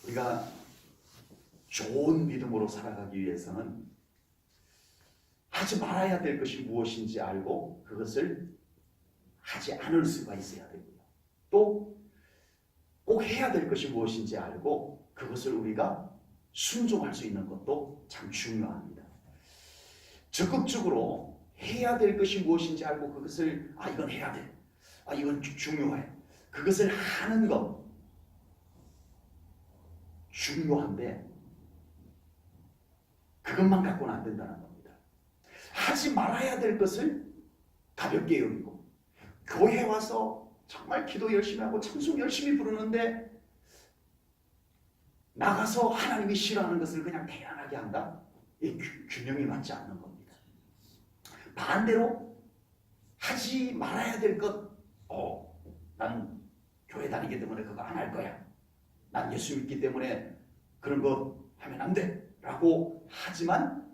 우리가 좋은 믿음으로 살아가기 위해서는 하지 말아야 될 것이 무엇인지 알고 그것을 하지 않을 수가 있어야 되고요. 또 꼭 해야 될 것이 무엇인지 알고 그것을 우리가 순종할 수 있는 것도 참 중요합니다. 적극적으로 해야 될 것이 무엇인지 알고 그것을 이건 해야 돼. 이건 중요해. 그것을 하는 것 중요한데 그것만 갖고는 안 된다는 겁니다. 하지 말아야 될 것을 가볍게 여기고 교회 와서 정말 기도 열심히 하고 찬송 열심히 부르는데 나가서 하나님이 싫어하는 것을 그냥 대안하게 한다? 이 균형이 맞지 않는 겁니다. 반대로 하지 말아야 될 것, 난 교회 다니기 때문에 그거 안 할 거야. 난 예수 믿기 때문에 그런 거 하면 안 돼. 라고 하지만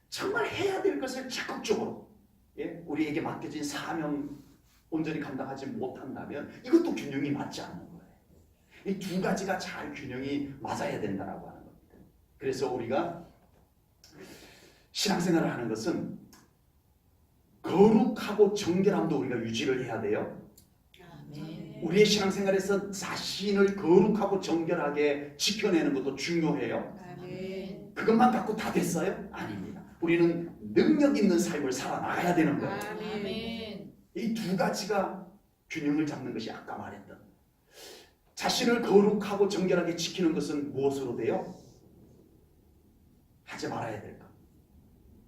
정말 해야 될 것을 적극적으로 우리에게 맡겨진 사명 온전히 감당하지 못한다면 이것도 균형이 맞지 않는 거예요. 이 두 가지가 잘 균형이 맞아야 된다고 하는 겁니다. 그래서 우리가 신앙생활을 하는 것은 거룩하고 정결함도 우리가 유지를 해야 돼요. 우리의 신앙생활에서 자신을 거룩하고 정결하게 지켜내는 것도 중요해요. 그것만 갖고 다 됐어요? 아닙니다. 우리는 능력 있는 삶을 살아나가야 되는 거예요. 이 두 가지가 균형을 잡는 것이 아까 말했던 자신을 거룩하고 정결하게 지키는 것은 무엇으로 돼요? 하지 말아야 될 것,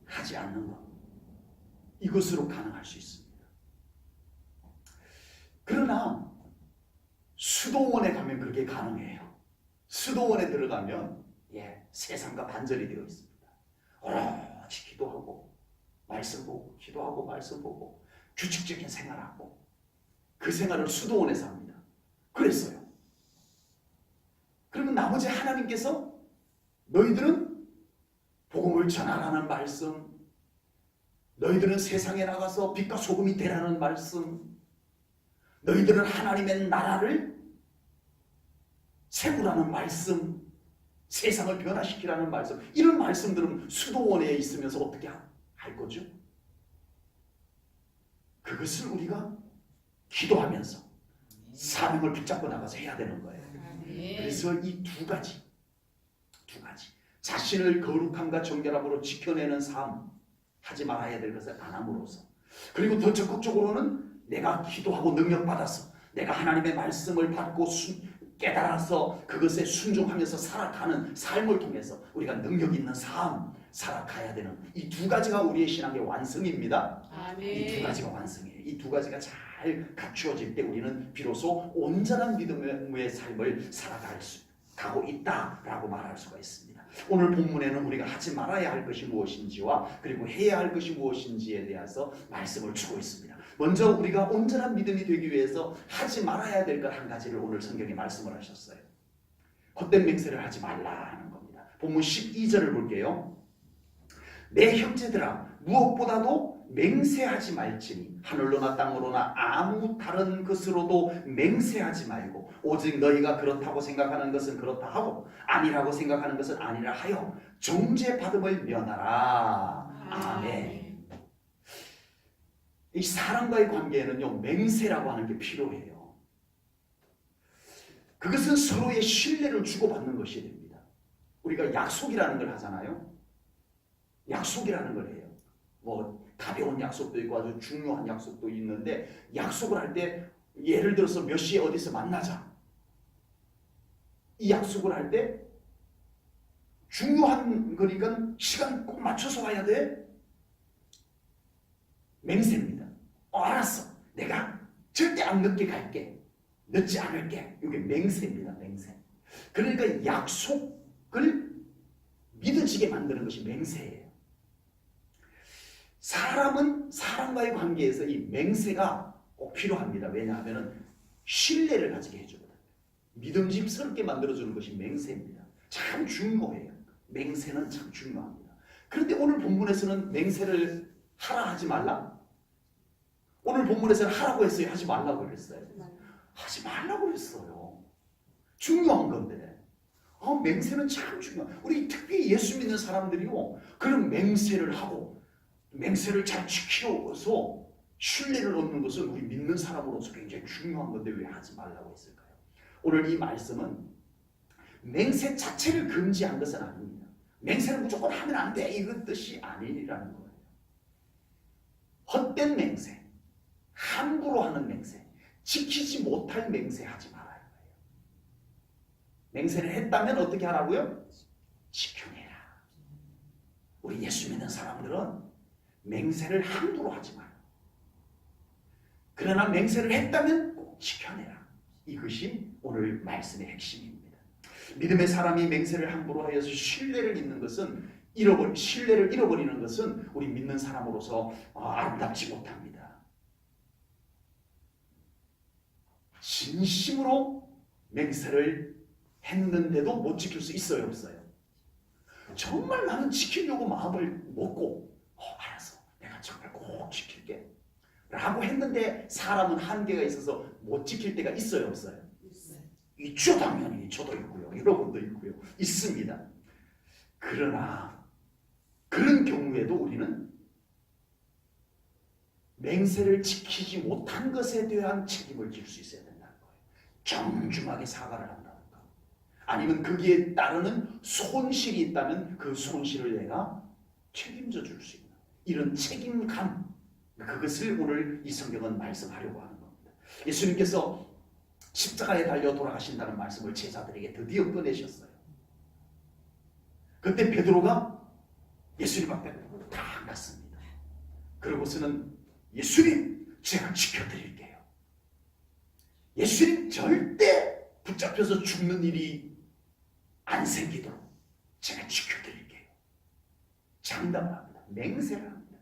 하지 않는 것, 이것으로 가능할 수 있습니다. 그러나 수도원에 가면 그게 가능해요. 수도원에 들어가면 세상과 반절이 되어 있습니다. 오로지 기도하고 말씀 보고 기도하고 말씀 보고 규칙적인 생활하고 그 생활을 수도원에서 합니다. 그랬어요. 그러면 나머지 하나님께서 너희들은 복음을 전하라는 말씀, 너희들은 세상에 나가서 빛과 소금이 되라는 말씀, 너희들은 하나님의 나라를 세우라는 말씀, 세상을 변화시키라는 말씀, 이런 말씀들은 수도원에 있으면서 어떻게 할 거죠? 그것을 우리가 기도하면서 사명을 붙잡고 나가서 해야 되는 거예요. 그래서 이 두 가지 자신을 거룩함과 정결함으로 지켜내는 삶, 하지 말아야 될 것을 안 함으로써, 그리고 더 적극적으로는 내가 기도하고 능력받아서 내가 하나님의 말씀을 받고 깨달아서 그것에 순종하면서 살아가는 삶을 통해서 우리가 능력 있는 삶 살아가야 되는 이 두 가지가 우리의 신앙의 완성입니다. 이 두 가지가 완성이에요. 이 두 가지가 잘 갖추어질 때 우리는 비로소 온전한 믿음의 삶을 살아가고 있다라고 말할 수가 있습니다. 오늘 본문에는 우리가 하지 말아야 할 것이 무엇인지와 그리고 해야 할 것이 무엇인지에 대해서 말씀을 주고 있습니다. 먼저 우리가 온전한 믿음이 되기 위해서 하지 말아야 될 것 한 가지를 오늘 성경에 말씀을 하셨어요. 헛된 맹세를 하지 말라 하는 겁니다. 본문 12절을 볼게요. 내 형제들아 무엇보다도 맹세하지 말지니 하늘로나 땅으로나 아무 다른 것으로도 맹세하지 말고 오직 너희가 그렇다고 생각하는 것은 그렇다 하고 아니라고 생각하는 것은 아니라 하여 정죄받음을 면하라. 아멘. 이 사람과의 관계에는요 맹세라고 하는 게 필요해요. 그것은 서로의 신뢰를 주고받는 것이 됩니다. 우리가 약속이라는 걸 하잖아요. 약속이라는 걸 해요. 뭐 가벼운 약속도 있고 아주 중요한 약속도 있는데 약속을 할 때 예를 들어서 몇 시에 어디서 만나자. 이 약속을 할 때 중요한 거니까 시간 꼭 맞춰서 와야 돼. 맹세입니다. 알았어. 내가 절대 안 늦게 갈게. 늦지 않을게. 이게 맹세입니다. 맹세. 그러니까 약속을 믿어지게 만드는 것이 맹세예요. 사람은 사람과의 관계에서 이 맹세가 꼭 필요합니다. 왜냐하면 신뢰를 가지게 해주거든요. 믿음직스럽게 만들어주는 것이 맹세입니다. 참 중요해요. 맹세는 참 중요합니다. 그런데 오늘 본문에서는 맹세를 하라 하지 말라? 오늘 본문에서는 하라고 했어요? 하지 말라고 그랬어요? 하지 말라고 그랬어요. 중요한 건데 맹세는 참 중요해요. 우리 특히 예수 믿는 사람들이요, 그런 맹세를 하고 맹세를 잘 지켜서 신뢰를 얻는 것은 우리 믿는 사람으로서 굉장히 중요한 건데 왜 하지 말라고 했을까요? 오늘 이 말씀은 맹세 자체를 금지한 것은 아닙니다. 맹세를 무조건 하면 안 돼, 이런 뜻이 아니라는 거예요. 헛된 맹세, 함부로 하는 맹세, 지키지 못할 맹세 하지 말아요. 맹세를 했다면 어떻게 하라고요? 지켜내라. 우리 예수 믿는 사람들은 맹세를 함부로 하지 마요. 그러나 맹세를 했다면 꼭 지켜내라. 이것이 오늘 말씀의 핵심입니다. 믿음의 사람이 맹세를 함부로 하여서 신뢰를 잃어버리는 것은 우리 믿는 사람으로서 아름답지 못합니다. 진심으로 맹세를 했는데도 못 지킬 수 있어요, 없어요? 정말 나는 지키려고 마음을 먹고 알았어, 내가 정말 꼭 지킬게 라고 했는데 사람은 한계가 있어서 못 지킬 때가 있어요, 없어요? 있죠. 당연히 저도 있고요, 여러분도 있고요, 있습니다. 그러나 그런 경우에도 우리는 맹세를 지키지 못한 것에 대한 책임을 질 수 있어야 된다는 거예요. 정중하게 사과를 한다는 거. 아니면 거기에 따르는 손실이 있다면 그 손실을 내가 책임져 줄 수 있는 이런 책임감, 그것을 오늘 이 성경은 말씀하려고 하는 겁니다. 예수님께서 십자가에 달려 돌아가신다는 말씀을 제자들에게 드디어 꺼내셨어요. 그때 베드로가 예수님 앞에 딱 갔습니다. 그러고서는 예수님, 제가 지켜드릴게요. 예수님, 절대 붙잡혀서 죽는 일이 안 생기도록 제가 지켜드릴게요. 장담을 합니다. 맹세를 합니다.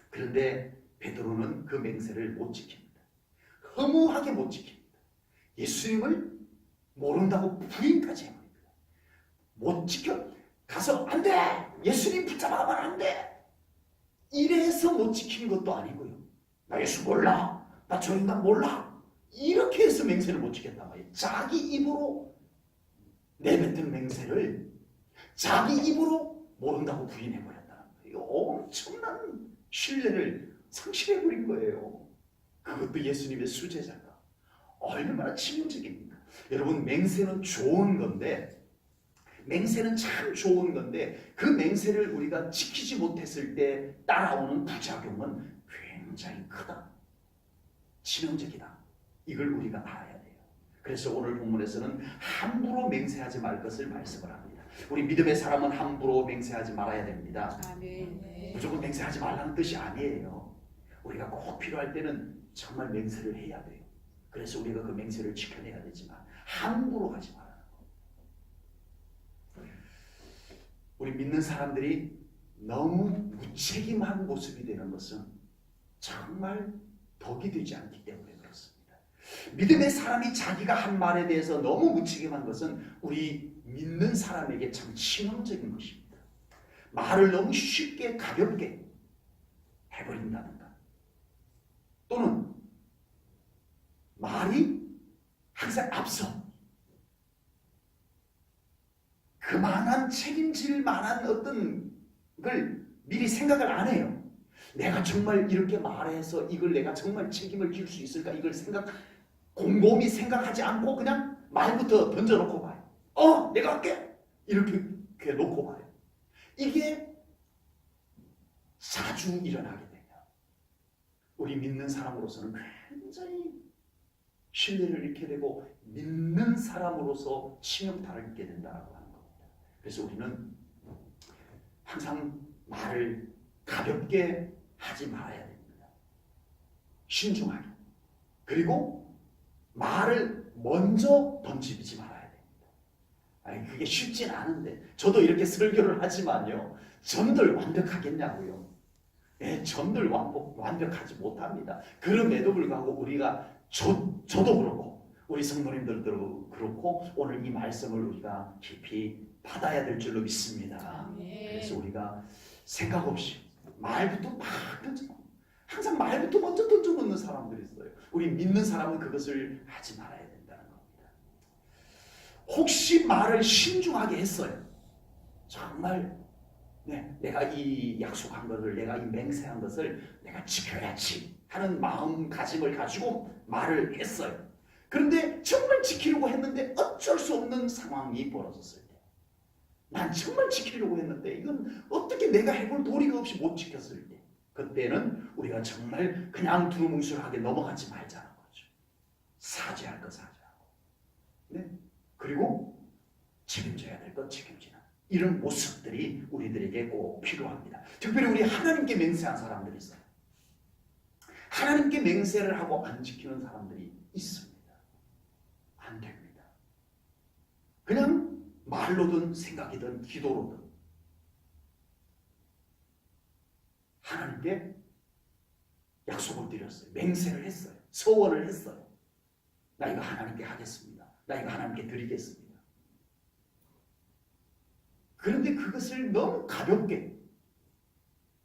그런데 베드로는 그 맹세를 못 지킵니다. 허무하게 못 지킵니다. 예수님을 모른다고 부인까지 해버립니다. 못 지켜, 가서 안 돼! 예수님 붙잡아가면 안 돼! 이래서 못 지킨 것도 아니고요. 나 예수 몰라! 나 저 인간 몰라! 이렇게 해서 맹세를 못 지켰단 말이에요. 자기 입으로 내뱉은 맹세를 자기 입으로 모른다고 부인해버렸다는 거예요. 엄청난 신뢰를 상실해버린 거예요. 그것도 예수님의 수제자가. 얼마나 치명적입니까? 여러분, 맹세는 좋은 건데, 맹세는 참 좋은 건데 그 맹세를 우리가 지키지 못했을 때 따라오는 부작용은 굉장히 크다. 치명적이다. 이걸 우리가 알아야 돼요. 그래서 오늘 본문에서는 함부로 맹세하지 말 것을 말씀을 합니다. 우리 믿음의 사람은 함부로 맹세하지 말아야 됩니다. 아멘. 무조건 맹세하지 말라는 뜻이 아니에요. 우리가 꼭 필요할 때는 정말 맹세를 해야 돼요. 그래서 우리가 그 맹세를 지켜내야 되지만 함부로 하지 말아요. 우리 믿는 사람들이 너무 무책임한 모습이 되는 것은 정말 덕이 되지 않기 때문에 그렇습니다. 믿음의 사람이 자기가 한 말에 대해서 너무 무책임한 것은 우리 믿는 사람에게 참 치명적인 것입니다. 말을 너무 쉽게 가볍게 해버린다든가, 또는 말이 항상 앞서 그만한 책임질 만한 어떤 걸 미리 생각을 안 해요. 내가 정말 이렇게 말해서 이걸 내가 정말 책임을 질 수 있을까, 이걸 곰곰이 생각하지 않고 그냥 말부터 던져놓고 봐요. 내가 할게! 이렇게 놓고 봐요. 이게 자주 일어나게 되면 우리 믿는 사람으로서는 굉장히 신뢰를 잃게 되고 믿는 사람으로서 치명타를 입게 된다고 하는 겁니다. 그래서 우리는 항상 말을 가볍게 하지 말아야 됩니다. 신중하게. 그리고 말을 먼저 던지지 말아야 됩니다. 그게 쉽진 않은데, 저도 이렇게 설교를 하지만요, 전들 완벽하겠냐고요. 전들 완벽하지 못합니다. 그럼에도 불구하고 우리가 저도 그렇고 우리 성도님들도 그렇고 오늘 이 말씀을 우리가 깊이 받아야 될 줄로 믿습니다. 그래서 우리가 생각 없이 말부터 막 던져놓고, 항상 말부터 먼저 던져놓는 사람들이 있어요. 우리 믿는 사람은 그것을 하지 말아야 된다는 겁니다. 혹시 말을 신중하게 했어요. 정말 내가 이 약속한 것을, 내가 이 맹세한 것을 내가 지켜야지 하는 마음가짐을 가지고 말을 했어요. 그런데 정말 지키려고 했는데 어쩔 수 없는 상황이 벌어졌을 때, 난 정말 지키려고 했는데 이건 어떻게 내가 해볼 도리가 없이 못 지켰을 때, 그때는 우리가 정말 그냥 두루뭉술하게 넘어가지 말자는 거죠. 사죄할 것 사죄하고, 그리고 책임져야 될 것 책임지는 이런 모습들이 우리들에게 꼭 필요합니다. 특별히 우리 하나님께 맹세한 사람들이 있어요. 하나님께 맹세를 하고 안 지키는 사람들이 있습니다. 안 됩니다. 그냥 말로든 생각이든 기도로든 하나님께 약속을 드렸어요. 맹세를 했어요. 서원을 했어요. 나 이거 하나님께 하겠습니다. 나 이거 하나님께 드리겠습니다. 그런데 그것을 너무 가볍게,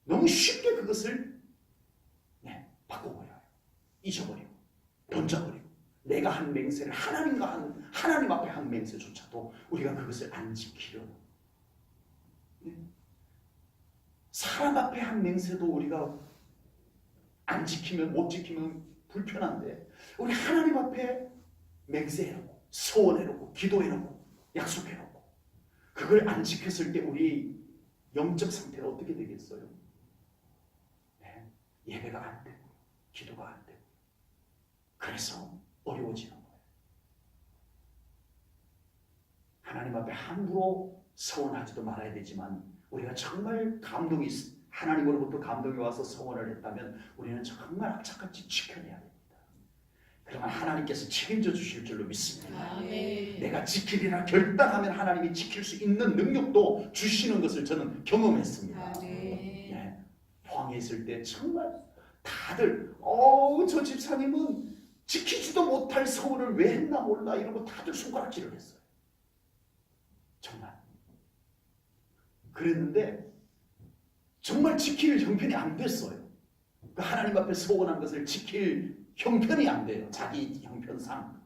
너무 쉽게 그것을 바꿔버려요. 잊어버리고, 던져버리고, 내가 한 맹세를 하나님 앞에 한 맹세조차도 우리가 그것을 안 지키려고. 사람 앞에 한 맹세도 우리가 안 지키면, 못 지키면 불편한데, 우리 하나님 앞에 맹세해놓고, 소원해놓고, 기도해놓고, 약속해놓고, 그걸 안 지켰을 때 우리 영적 상태가 어떻게 되겠어요? 예배가 안 되고, 기도가 안 되고, 그래서 어려워지는 거예요. 하나님 앞에 함부로 서원하지도 말아야 되지만, 우리가 정말 하나님으로부터 감동이 와서 서원을 했다면 우리는 정말 악착같이 지켜내야 됩니다. 그러면 하나님께서 책임져 주실 줄로 믿습니다. 아멘. 내가 지키리라 결단하면 하나님이 지킬 수 있는 능력도 주시는 것을 저는 경험했습니다. 아멘. 포항에 있을 때 정말 다들 저 집사님은 지키지도 못할 서원을 왜 했나 몰라 이러고 다들 손가락질을 했어요. 정말 그랬는데 정말 지킬 형편이 안 됐어요. 그 하나님 앞에 서원한 것을 지킬 형편이 안 돼요. 자기 형편상.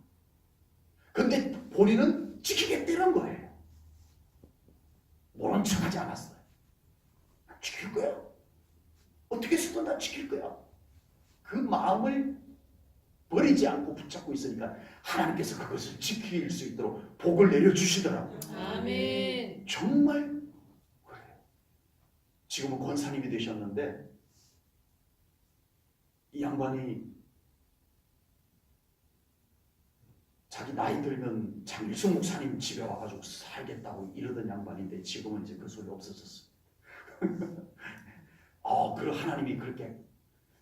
근데 본인은 지키겠다는 거예요. 모른 척하지 않았어요. 난 지킬 거야. 어떻게 해서든 난 지킬 거야. 그 마음을 버리지 않고 붙잡고 있으니까 하나님께서 그것을 지킬 수 있도록 복을 내려주시더라고요. 아멘. 정말 그래요. 지금은 권사님이 되셨는데 이 양반이 자기 나이 들면 장일순 목사님 집에 와가지고 살겠다고 이러던 양반인데 지금은 이제 그 소리 없어졌어요. 그 하나님이 그렇게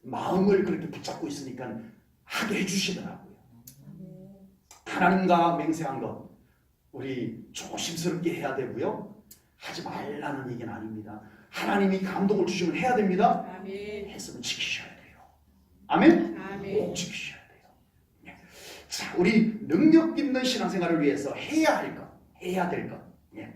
마음을 그렇게 붙잡고 있으니까 하게 해주시더라고요. 하나님과 맹세한 것 우리 조심스럽게 해야 되고요. 하지 말라는 얘기는 아닙니다. 하나님이 감동을 주시면 해야 됩니다. 아멘. 했으면 지키셔야 돼요. 아멘? 아멘. 꼭 지키셔야 돼요. 자, 우리 능력 있는 신앙생활을 위해서 해야 할 것, 해야 될 것,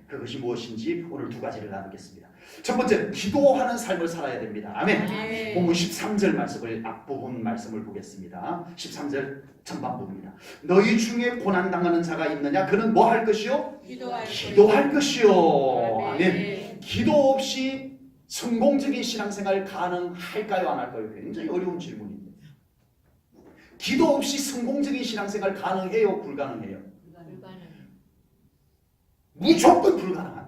그것이 무엇인지 오늘 두 가지를 나누겠습니다. 첫 번째는 기도하는 삶을 살아야 됩니다. 아멘. 아멘. 본문 13절 말씀을 앞부분 말씀을 보겠습니다. 13절 전반부입니다. 너희 중에 고난당하는 자가 있느냐? 그는 뭐 할 것이요? 기도할 것이요. 아멘. 기도 없이 성공적인 신앙생활 가능할까요? 안 할까요? 굉장히 어려운 질문입니다. 기도 없이 성공적인 신앙생활 가능해요? 불가능해요? 무조건 불가능합니다.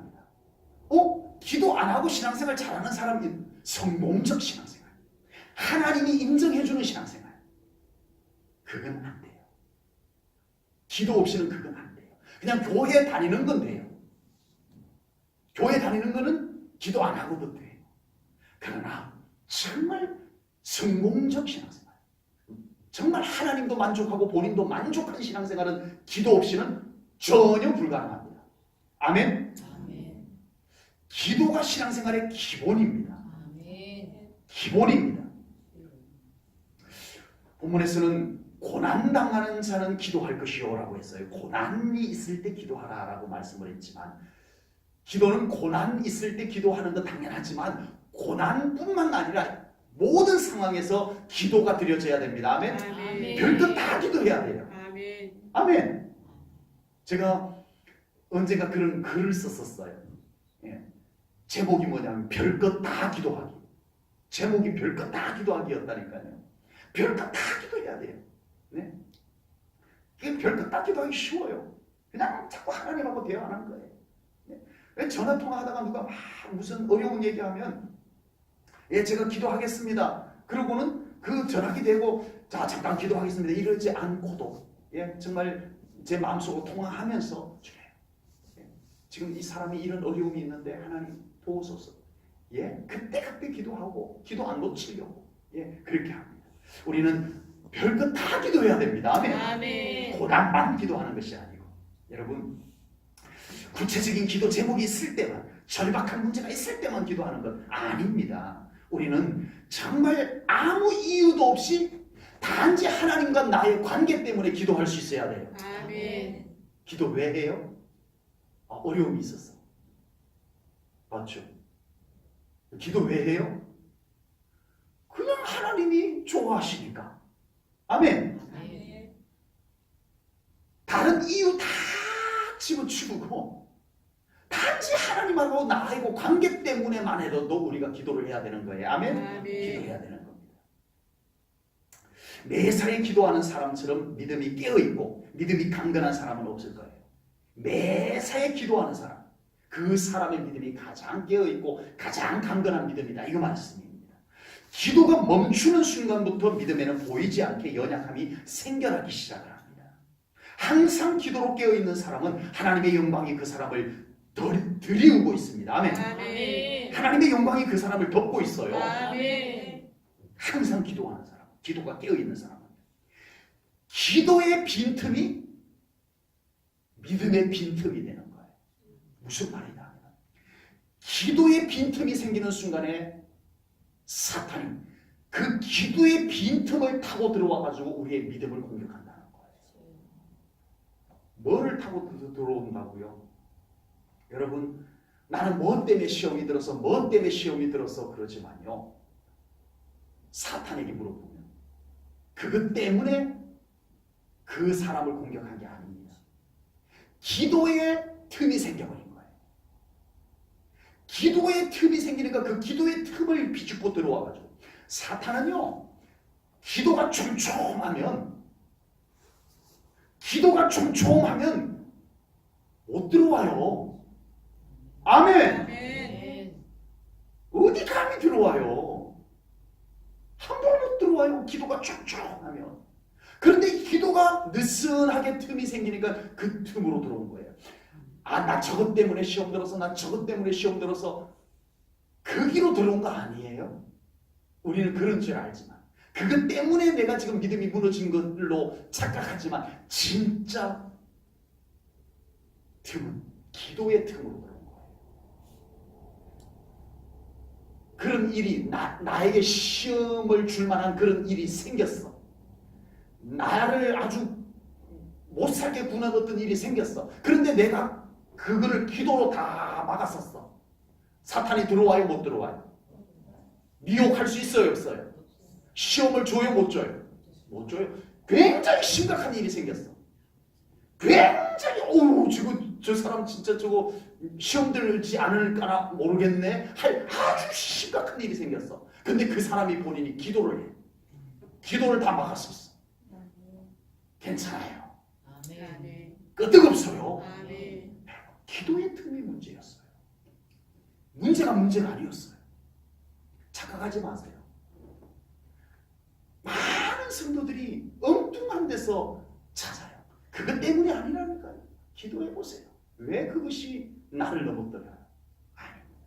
기도 안 하고 신앙생활 잘하는 사람이 성공적 신앙생활, 하나님이 인정해주는 신앙생활, 그건 안 돼요. 기도 없이는 그건 안 돼요. 그냥 교회 다니는 건 돼요. 교회 다니는 거는 기도 안 하고도 돼요. 그러나 정말 성공적 신앙생활, 정말 하나님도 만족하고 본인도 만족한 신앙생활은 기도 없이는 전혀 불가능합니다. 아멘. 기도가 신앙생활의 기본입니다. 아멘. 기본입니다. 본문에서는 고난당하는 자는 기도할 것이요 라고 했어요. 고난이 있을 때 기도하라라고 말씀을 했지만 기도는 고난 있을 때 기도하는 건 당연하지만 고난뿐만 아니라 모든 상황에서 기도가 드려져야 됩니다. 아멘. 아멘. 별것 다 기도해야 돼요. 아멘. 아멘. 제가 언젠가 그런 글을 썼었어요. 예. 제목이 뭐냐면 별것 다 기도하기. 제목이 별것 다 기도하기였다니까요. 별것 다 기도해야 돼요. 네? 이게 별것 다 기도하기 쉬워요. 그냥 자꾸 하나님하고 대화하는 거예요. 네? 전화 통화하다가 누가 막 무슨 어려운 얘기하면 예, 제가 기도하겠습니다. 그러고는 그 전화기 대고 자, 잠깐 기도하겠습니다. 이러지 않고도 예, 정말 제 마음속으로 통화하면서 주님, 예, 지금 이 사람이 이런 어려움이 있는데 하나님 도우소서. 예, 그때 기도하고 기도 안 놓치려고 예, 그렇게 합니다. 우리는 별것 다 기도해야 됩니다. 아멘. 아멘. 고난만 기도하는 것이 아니고 여러분 구체적인 기도 제목이 있을 때만 절박한 문제가 있을 때만 기도하는 것 아닙니다. 우리는 정말 아무 이유도 없이 단지 하나님과 나의 관계 때문에 기도할 수 있어야 돼요. 아멘. 기도 왜 해요? 어려움이 있었어. 맞죠? 기도 왜 해요? 그냥 하나님이 좋아하시니까. 아멘. 아멘. 다른 이유 다 집어치우고 단지 하나님하고 나하고 관계 때문에만 해도 우리가 기도를 해야 되는 거예요. 아멘. 아멘. 기도해야 되는 겁니다. 매사에 기도하는 사람처럼 믿음이 깨어있고 믿음이 강건한 사람은 없을 거예요. 매사에 기도하는 사람, 그 사람의 믿음이 가장 깨어있고 가장 강건한 믿음이다. 이거 말씀입니다. 기도가 멈추는 순간부터 믿음에는 보이지 않게 연약함이 생겨나기 시작을 합니다. 항상 기도로 깨어있는 사람은 하나님의 영광이 그 사람을 들이우고 있습니다. 아멘. 아멘. 하나님의 영광이 그 사람을 덮고 있어요. 아멘. 항상 기도하는 사람, 기도가 깨어있는 사람은 기도의 빈틈이 믿음의 빈틈이 되는 거예요. 무슨 말이냐 하면 기도의 빈틈이 생기는 순간에 사탄이 그 기도의 빈틈을 타고 들어와가지고 우리의 믿음을 공격한다는 거예요. 뭐를 타고 들어온다고요? 여러분, 나는 뭐 때문에 시험이 들어서 그러지만요, 사탄에게 물어보면 그것 때문에 그 사람을 공격한 게 아닙니다. 기도의 틈이 생겨버린 거예요. 기도의 틈이 생기니까 그 기도의 틈을 비집고 들어와가지고 사탄은요, 기도가 촘촘하면 못 들어와요. 아멘. 아멘. 어디 감히 들어와요? 한 번 못 들어와요. 기도가 촘촘하면. 그런데 기도가 느슨하게 틈이 생기니까 그 틈으로 들어온 거예요. 나 저것 때문에 시험 들어서, 그 길로 들어온 거 아니에요? 우리는 그런 줄 알지만 그것 때문에 내가 지금 믿음이 무너진 걸로 착각하지만 진짜 틈은 기도의 틈으로 들어온 거예요. 그런 일이 나에게 시험을 줄 만한 그런 일이 생겼어. 나를 아주 못살게 구는 어떤 일이 생겼어. 그런데 내가 그거를 기도로 다 막았었어. 사탄이 들어와요, 못 들어와요? 미혹할 수 있어요, 없어요? 시험을 줘요, 못 줘요? 못 줘요. 굉장히 심각한 일이 생겼어. 굉장히 지금 저 사람 진짜 저거 시험 들지 않을까나 모르겠네 할 아주 심각한 일이 생겼어. 근데 그 사람이 본인이 기도를 해. 기도를 다 막았었어. 괜찮아요. 아멘. 끄떡없어요. 아멘. 기도의 틈이 문제였어요. 문제가 아니었어요. 착각하지 마세요. 많은 성도들이 엉뚱한 데서 찾아요. 그것 때문이 아니라니까요. 기도해 보세요. 왜 그것이 나를 넘었더라? 아닙니다.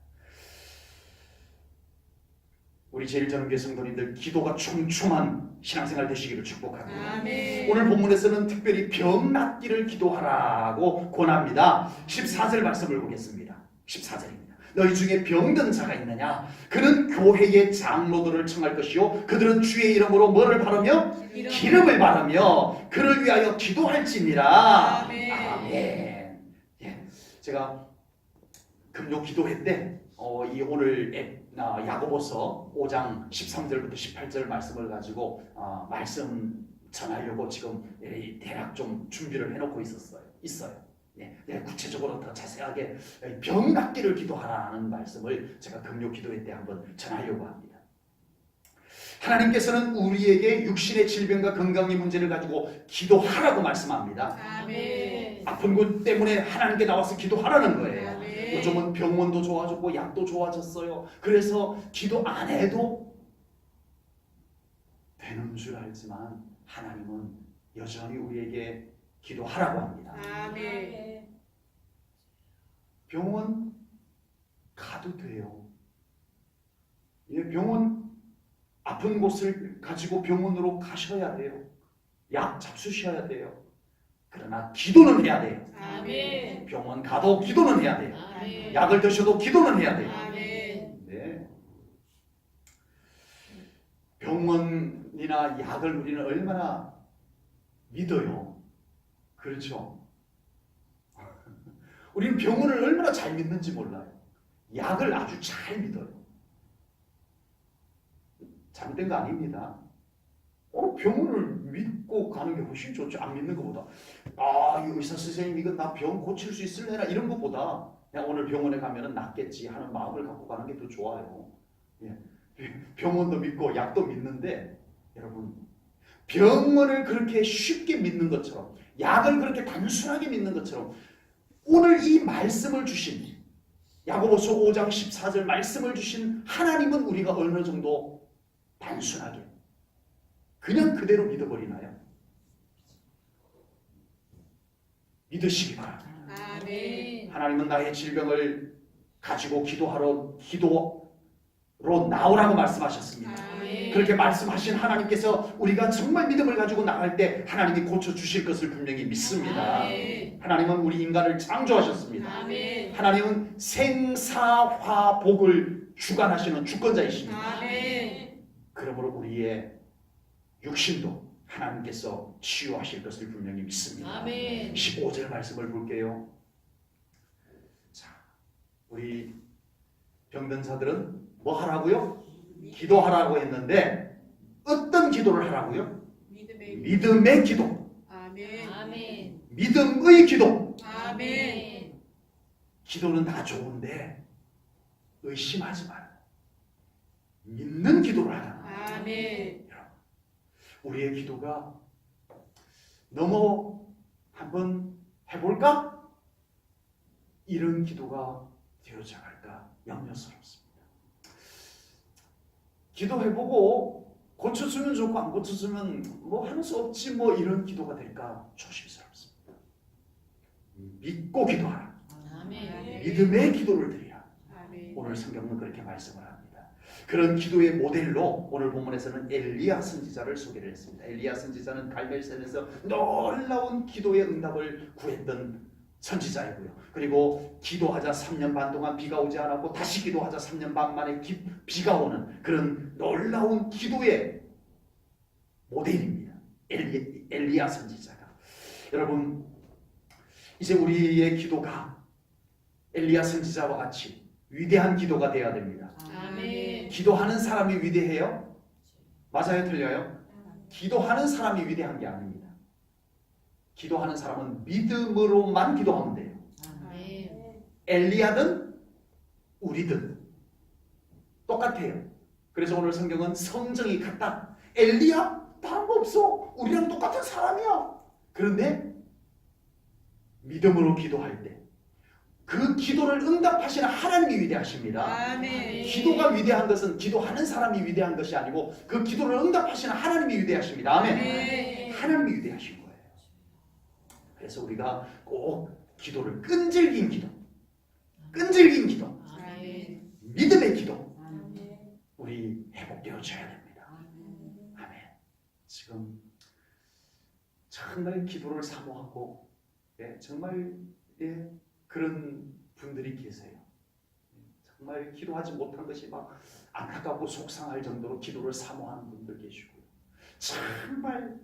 우리 제일전교회 성도님들 기도가 촘촘한 신앙생활 되시기를 축복합니다. 아멘. 오늘 본문에서는 특별히 병 낫기를 기도하라고 권합니다. 14절 말씀을 보겠습니다. 14절입니다. 너희 중에 병든 자가 있느냐? 그는 교회의 장로들을 청할 것이요 그들은 주의 이름으로 뭐를 바르며? 기름을 바르며 그를 위하여 기도할지니라. 아멘. 아멘. 예, 제가 금요 기도회 때 이 오늘 야고보서 5장 13절부터 18절 말씀을 가지고 말씀 전하려고 지금 대략 좀 준비를 해놓고 있어요. 구체적으로 더 자세하게 병 낫기를 기도하라는 말씀을 제가 금요 기도회 때 한번 전하려고 합니다. 하나님께서는 우리에게 육신의 질병과 건강의 문제를 가지고 기도하라고 말씀합니다. 아멘. 아픈 것 때문에 하나님께 나와서 기도하라는 거예요. 아멘. 요즘은 병원도 좋아졌고 약도 좋아졌어요. 그래서 기도 안 해도 되는 줄 알지만 하나님은 여전히 우리에게 기도하라고 합니다. 아멘. 병원 가도 돼요. 병원 아픈 곳을 가지고 병원으로 가셔야 돼요. 약 잡수셔야 돼요. 그러나 기도는 해야 돼요. 아멘. 병원 가도 기도는 해야 돼요. 아멘. 약을 드셔도 기도는 해야 돼요. 아멘. 네. 병원이나 약을 우리는 얼마나 믿어요. 그렇죠? 우리는 병원을 얼마나 잘 믿는지 몰라요. 약을 아주 잘 믿어요. 잘못된 거 아닙니다. 병원을 믿고 가는 게 훨씬 좋죠. 안 믿는 것보다. 이 의사 선생님 이거 나 병 고칠 수 있을래나 이런 것보다 그냥 오늘 병원에 가면은 낫겠지 하는 마음을 갖고 가는 게 더 좋아요. 병원도 믿고 약도 믿는데 여러분 병원을 그렇게 쉽게 믿는 것처럼 약을 그렇게 단순하게 믿는 것처럼 오늘 이 말씀을 주신 야고보서 5장 14절 말씀을 주신 하나님은 우리가 어느 정도 단순하게 그냥 그대로 믿어버리나요? 믿으시기 바랍니다. 아멘. 하나님은 나의 질병을 가지고 기도로 나오라고 말씀하셨습니다. 아멘. 그렇게 말씀하신 하나님께서 우리가 정말 믿음을 가지고 나갈 때 하나님이 고쳐주실 것을 분명히 믿습니다. 아멘. 하나님은 우리 인간을 창조하셨습니다. 아멘. 하나님은 생사화복을 주관하시는 주권자이십니다. 아멘. 그러므로 우리의 육신도 하나님께서 치유하실 것을 분명히 믿습니다. 아멘. 15절 말씀을 볼게요. 자, 우리 병든 자들은 뭐 하라고요? 기도하라고 했는데 어떤 기도를 하라고요? 믿음의 기도. 아멘. 아멘. 믿음의 기도. 아멘. 기도는 다 좋은데 의심하지 말고 믿는 기도를 하라. 아멘. 우리의 기도가 너무 한번 해볼까? 이런 기도가 되어져갈까 염려스럽습니다. 기도해보고 고쳐주면 좋고 안 고쳐주면 뭐 할 수 없지 뭐 이런 기도가 될까 조심스럽습니다. 믿고 기도하라. 아멘. 믿음의 기도를 드리라. 아멘. 오늘 성경은 그렇게 말씀을 합니다. 그런 기도의 모델로 오늘 본문에서는 엘리야 선지자를 소개를 했습니다. 엘리야 선지자는 갈멜산에서 놀라운 기도의 응답을 구했던 선지자이고요. 그리고 기도하자 3년 반 동안 비가 오지 않았고 다시 기도하자 3년 반 만에 비가 오는 그런 놀라운 기도의 모델입니다. 엘리야 선지자가. 여러분 이제 우리의 기도가 엘리야 선지자와 같이 위대한 기도가 되어야 됩니다. 아멘. 기도하는 사람이 위대해요? 맞아요? 틀려요? 기도하는 사람이 위대한 게 아닙니다. 기도하는 사람은 믿음으로만 기도하면 돼요. 아멘. 엘리야든 우리든 똑같아요. 그래서 오늘 성경은 성정이 같다. 엘리야 다름없어. 우리랑 똑같은 사람이야. 그런데 믿음으로 기도할 때 그 기도를 응답하시는 하나님이 위대하십니다. 아멘. 기도가 위대한 것은 기도하는 사람이 위대한 것이 아니고 그 기도를 응답하시는 하나님이 위대하십니다. 아멘. 아멘. 하나님이 위대하신 거예요. 그래서 우리가 꼭 기도를 끈질긴 기도, 아멘. 믿음의 기도 아멘. 우리 회복되어져야 됩니다. 아멘. 지금 정말 기도를 사모하고 정말 그런 분들이 계세요. 정말 기도하지 못한 것이 막 안타깝고 속상할 정도로 기도를 사모하는 분들 계시고요. 정말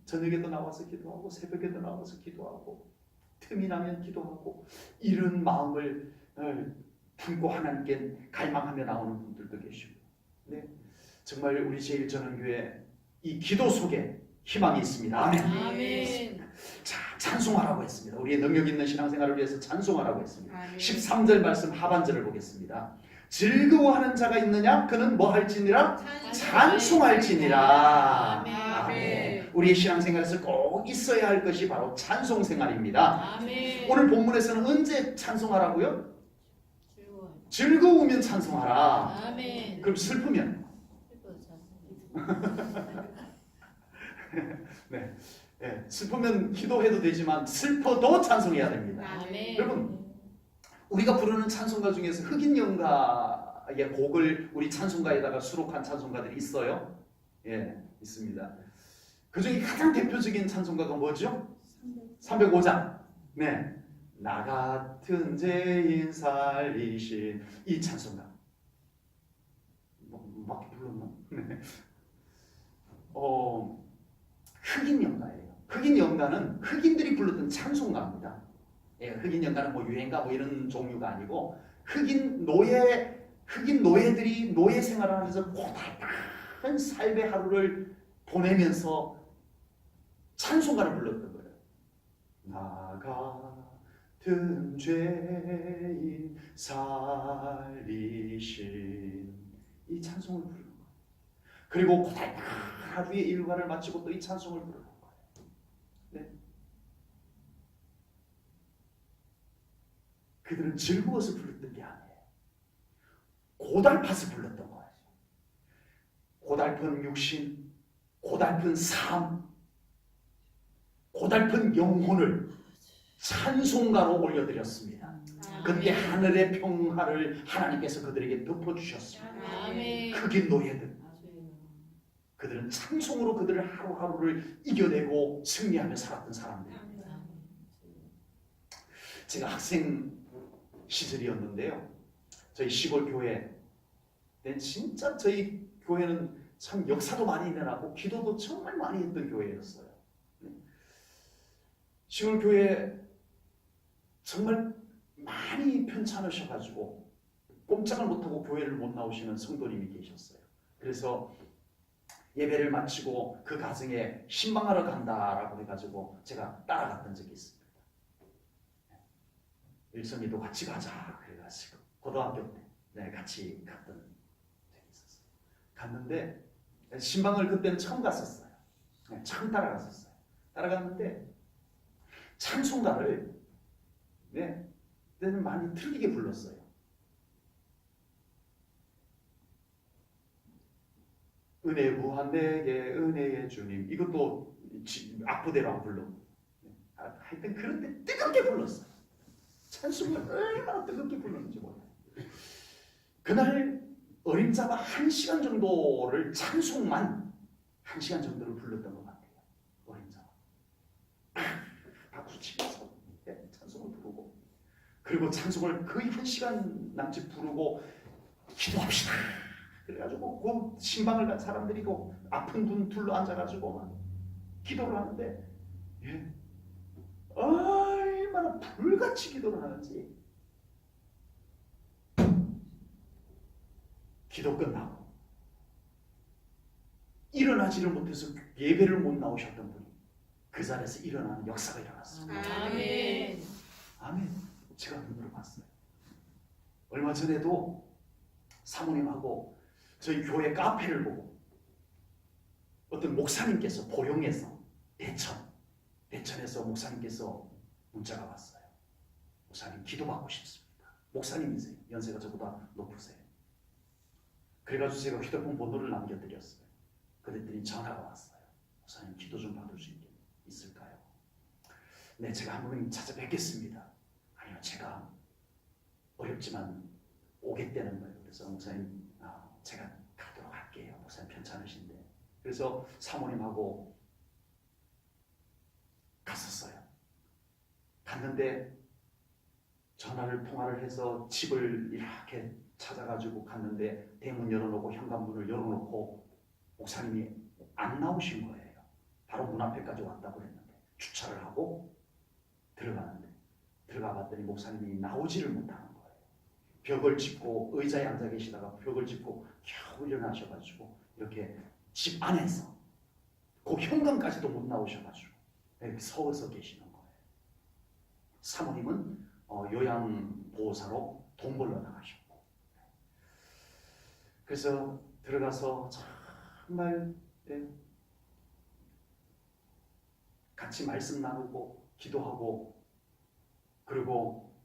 저녁에도 나와서 기도하고 새벽에도 나와서 기도하고 틈이 나면 기도하고 이런 마음을 품고 하나님께 갈망하며 나오는 분들도 계시고 정말 우리 제일전원교회 이 기도 속에 희망이 있습니다. 아멘. 아멘. 자, 찬송하라고 했습니다. 우리의 능력 있는 신앙생활을 위해서 찬송하라고 했습니다. 아멘. 13절 말씀 하반절을 보겠습니다. 즐거워하는 자가 있느냐? 그는 뭐 할지니라? 찬송할지니라. 아멘. 아멘. 우리의 신앙생활에서 꼭 있어야 할 것이 바로 찬송생활입니다. 아멘. 오늘 본문에서는 언제 찬송하라고요? 즐거워요. 즐거우면 찬송하라. 아멘. 그럼 슬프면? 네. 네. 슬프면 기도해도 되지만 슬퍼도 찬송해야 됩니다. 아멘. 여러분, 우리가 부르는 찬송가 중에서 흑인 영가의 곡을 우리 찬송가에다가 수록한 찬송가들이 있어요. 예, 있습니다. 그 중에 가장 대표적인 찬송가가 뭐죠? 305장. 네. 나 같은 죄인 살리신 이 찬송가. 막 불렀나? 네. 흑인 영가예요. 흑인 영가는 흑인들이 불렀던 찬송가입니다. 예, 흑인 연가는 뭐 유행가 뭐 이런 종류가 아니고 흑인 노예들이 노예 생활을 하면서 고달픈 삶의 하루를 보내면서 찬송가를 불렀던 거예요. 나 같은 죄인 살리신 이 찬송을 부르는 거예요. 그리고 고달픈 하루의 일과를 마치고 또 이 찬송을 부르는 거예요. 네. 그들은 즐거워서 불렀던 게 아니에요. 고달파서 불렀던 거예요. 고달픈 육신, 고달픈 삶, 고달픈 영혼을 찬송가로 올려드렸습니다. 그때 하늘의 평화를 하나님께서 그들에게 덮어주셨습니다. 아멘. 흑인 노예들, 그들은 찬송으로 그들을 하루하루를 이겨내고 승리하며 살았던 사람들입니다. 제가 학생 시절이었는데요. 저희 시골 교회, 진짜 저희 교회는 참 역사도 많이 일어나고 기도도 정말 많이 했던 교회였어요. 시골 교회 정말 많이 편찮으셔가지고 꼼짝을 못하고 교회를 못 나오시는 성도님이 계셨어요. 그래서 예배를 마치고 그 가정에 신방하러 간다라고 해가지고 제가 따라갔던 적이 있습니다. 일선이도 같이 가자 그래가지고 고등학교 때 같이 갔던 적이 있었어요. 갔는데 신방을 그때는 처음 갔었어요. 처음 따라갔었어요. 따라갔는데 찬송가를 그때는 많이 틀리게 불렀어요. 은혜 구한 내게 은혜의 주님, 이것도 악보대로 안 불러. 하여튼 그런데 뜨겁게 불렀어요. 찬송을 얼마나 뜨겁게 불렀는지 몰라요. 그날 어림잡아 1시간 정도를 찬송만 1시간 정도를 불렀던 것 같아요. 어림잡아 박수치면서 찬송을 부르고, 그리고 찬송을 거의 1시간 남짓 부르고 기도합시다. 그래가지고 그 신방을 간 사람들이 고 아픈 분 둘러 앉아가지고 막 기도를 하는데 얼마나 불같이 기도를 하는지. 기도 끝나고 일어나지를 못해서 예배를 못 나오셨던 분이 그 자리에서 일어나는 역사가 일어났습니다. 아멘. 아멘. 제가 눈으로 봤어요. 얼마 전에도 사모님하고 저희 교회 카페를 보고 어떤 목사님께서 보령에서 대천에서 목사님께서 문자가 왔어요. 목사님 기도받고 싶습니다. 목사님이세요. 연세가 저보다 높으세요. 그래가지고 제가 휴대폰 번호를 남겨드렸어요. 그랬더니 전화가 왔어요. 목사님 기도 좀 받을 수 있을까요? 네, 제가 한번 찾아뵙겠습니다. 아니요, 제가 어렵지만 오겠다는 거예요. 그래서 목사님 제가 가도록 할게요. 목사님 편찮으신데. 그래서 사모님하고 갔었어요. 갔는데 통화를 해서 집을 이렇게 찾아가지고 갔는데 대문 열어놓고 현관문을 열어놓고 목사님이 안 나오신 거예요. 바로 문 앞에까지 왔다고 했는데 주차를 하고 들어가 봤더니 목사님이 나오지를 못하는 거예요. 벽을 짚고 의자에 앉아 계시다가 벽을 짚고 겨우 일어나셔가지고 이렇게 집 안에서 그 현관까지도 못 나오셔가지고 이렇게 서서 계시는 거예요. 사모님은 요양보호사로 돈 벌러 나가셨고, 그래서 들어가서 정말 같이 말씀 나누고 기도하고 그리고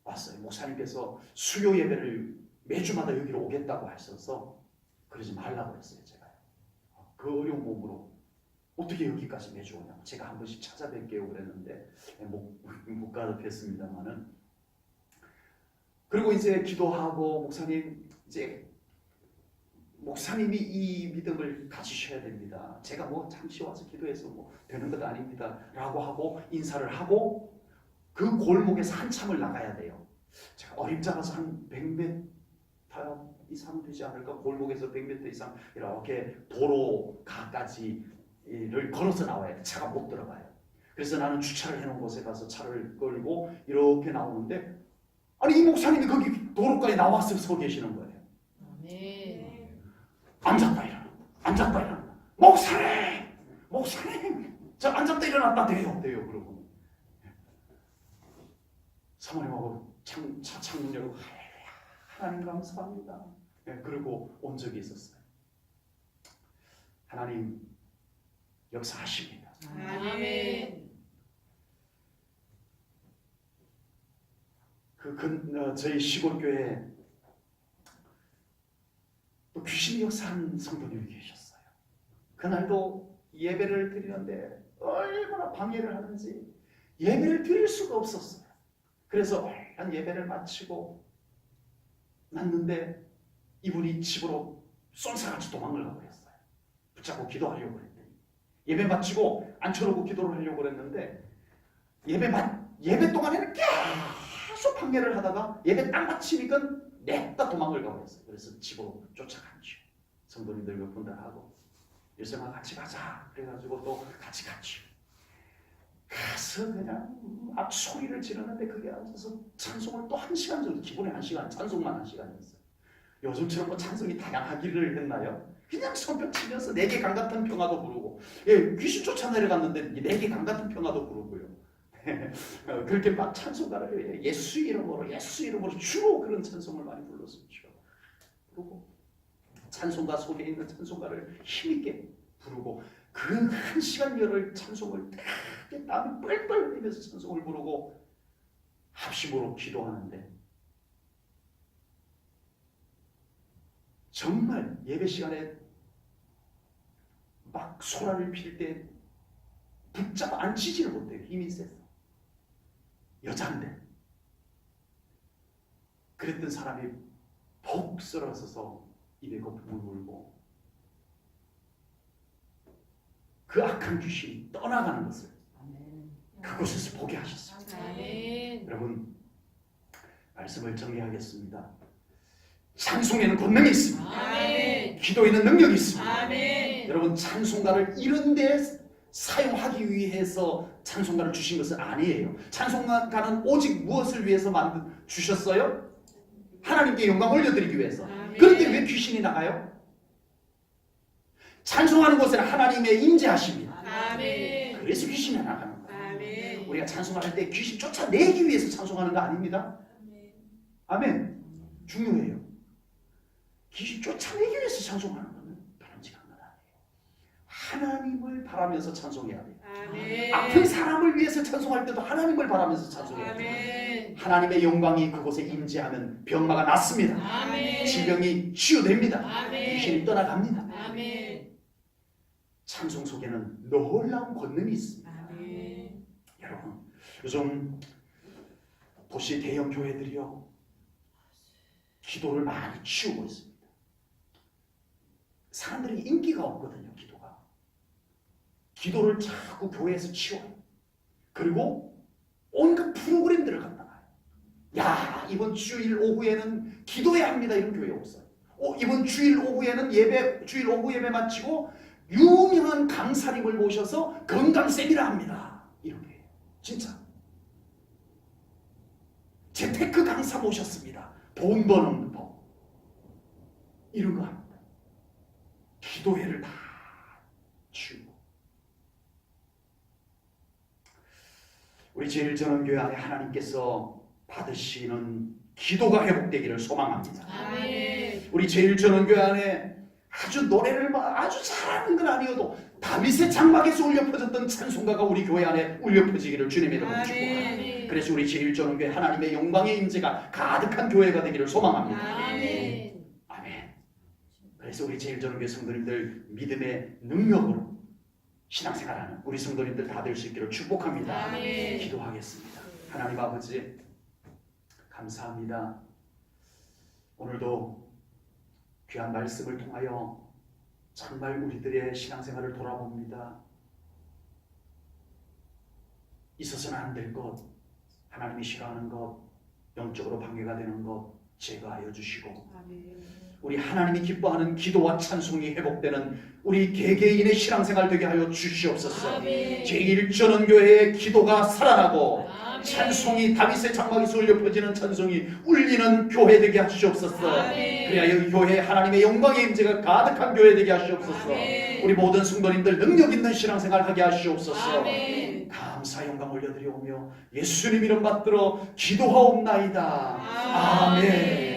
왔어요. 목사님께서 수요 예배를 매주마다 여기로 오겠다고 하셔서 그러지 말라고 했어요. 제가 그 어려운 몸으로 어떻게 여기까지 매주 오냐고 제가 한 번씩 찾아뵐게요 그랬는데 못 가서 뵀습니다만은, 그리고 이제 기도하고 목사님, 이제 목사님이 이 믿음을 가지셔야 됩니다. 제가 뭐 잠시 와서 기도해서 뭐 되는 것 아닙니다 라고 하고 인사를 하고 그 골목에서 한참을 나가야 돼요. 제가 어림잡아서 한 100m 이상 되지 않을까? 골목에서 100m 이상 이렇게 도로가까지를 걸어서 나와야 돼. 차가 못 들어가요. 그래서 나는 주차를 해놓은 곳에 가서 차를 끌고 이렇게 나오는데, 아니 이 목사님이 거기 도로가에 나와서 서 계시는 거예요. 아멘. 앉았다 일어나, 앉았다 일어나, 목사님 저 앉았다 일어났다 돼요 그러고 사모님하고 차 창문 열고 하나님 감사합니다. 그리고 온 적이 있었어요. 하나님 역사하십니다. 아멘. 저희 시골교회에 또 귀신이 역사한 성도님이 계셨어요. 그날도 예배를 드리는데 얼마나 방해를 하는지 예배를 드릴 수가 없었어요. 그래서 한 예배를 마치고 났는데 이분이 집으로 쏜사같이 도망을 가버렸어요. 붙잡고 기도하려고 그랬더니 예배 마치고 앉혀놓고 기도를 하려고 그랬는데 예배 동안에는 계속 방해를 하다가 예배 딱 마치니까 냅다 도망을 가버렸어요. 그래서 집으로 쫓아갔죠. 성도님들 몇 분 다 하고 일생아 같이 가자 그래가지고 또 같이 갔죠. 가서 그냥 막 소리를 지르는데 그게 앉아서 찬송을 또 1시간 정도, 기본에 1시간, 찬송만 1시간이었어요. 요즘처럼 뭐 찬송이 다양하기를 했나요? 그냥 손뼉 치면서 내게 강 같은 평화도 부르고, 귀신 쫓아 내려갔는데 내게 강 같은 평화도 부르고요. 그렇게 막 찬송가를 예수 이름으로 주로 그런 찬송을 많이 불렀었죠. 그리고 찬송가 속에 있는 찬송가를 힘있게 부르고 그 1시간여를 찬송을 땀이 뻘뻘 흘리면서 찬송을 부르고 합심으로 기도하는데, 정말 예배 시간에 막 소란을 필 때 붙잡아 앉히지를 못해요. 힘이 세서. 여잔데 그랬던 사람이 복 쓰러져서 입에 거품을 물고 그 악한 귀신이 떠나가는 것을 그곳에서 보게 하셨습니다. 아멘. 여러분, 말씀을 정리하겠습니다. 찬송에는 권능이 있습니다. 아멘. 기도에는 능력이 있습니다. 아멘. 여러분, 찬송가를 이런 데 사용하기 위해서 찬송가를 주신 것은 아니에요. 찬송가는 오직 무엇을 위해서 주셨어요? 하나님께 영광 올려드리기 위해서. 아멘. 그런데 왜 귀신이 나가요? 찬송하는 곳에는 하나님의 임재하십니다. 아멘. 그래서 귀신이 나가는 거예요. 아멘. 우리가 찬송할 때 귀신 쫓아내기 위해서 찬송하는 거 아닙니다. 아멘. 중요해요. 귀신 쫓아내기 위해서 찬송하는 거는 바람직한 건 아니에요. 하나님을 바라면서 찬송해야 돼요. 아멘. 아픈 사람을 위해서 찬송할 때도 하나님을 바라면서 찬송해야 돼요. 아멘. 하나님의 영광이 그곳에 임재하면 병마가 낫습니다. 아멘. 질병이 치유됩니다. 아멘. 귀신이 떠나갑니다. 아멘. 찬송 속에는 놀라운 권능이 있습니다. 아멘. 여러분, 요즘 도시 대형 교회들이요, 기도를 많이 치우고 있습니다. 사람들이 인기가 없거든요. 기도를 자꾸 교회에서 치워요. 그리고 온갖 프로그램들을 갖다 놔요. 야, 이번 주일 오후에는 기도해야 합니다. 이런 교회 없어요. 이번 주일 오후에는 주일 오후 예배 마치고 유명한 강사님을 모셔서 건강 세미나 합니다. 이렇게 진짜 재테크 강사 모셨습니다. 돈 버는 법 이런 거 합니다. 기도회를 다 치우고. 우리 제일전원교회 안에 하나님께서 받으시는 기도가 회복되기를 소망합니다. 아멘. 우리 제일전원교회 안에 아주 노래를 아주 잘하는 건 아니어도 다윗의 장막에서 울려 퍼졌던 찬송가가 우리 교회 안에 울려 퍼지기를 주님의 이름으로 축복합니다. 아멘. 그래서 우리 제일전원교회 하나님의 영광의 임재가 가득한 교회가 되기를 소망합니다. 아멘. 아멘. 그래서 우리 제일전원교회 성도님들 믿음의 능력으로 신앙생활하는 우리 성도님들 다 될 수 있기를 축복합니다. 아멘. 기도하겠습니다. 하나님 아버지 감사합니다. 오늘도 귀한 말씀을 통하여 정말 우리들의 신앙생활을 돌아봅니다. 있어서는 안 될 것, 하나님이 싫어하는 것, 영적으로 방해가 되는 것 제거하여 주시고 우리 하나님이 기뻐하는 기도와 찬송이 회복되는 우리 개개인의 신앙생활 되게 하여 주시옵소서. 아멘. 제1전원교회의 기도가 살아나고 아멘. 찬송이 다윗의 장막에서 울려 퍼지는 찬송이 울리는 교회 되게 하시옵소서. 아멘. 그래야 이 교회 하나님의 영광의 임재가 가득한 교회 되게 하시옵소서. 아멘. 우리 모든 성도님들 능력 있는 신앙생활 하게 하시옵소서. 아멘. 감사 영광 올려드리오며 예수님 이름 받들어 기도하옵나이다. 아멘.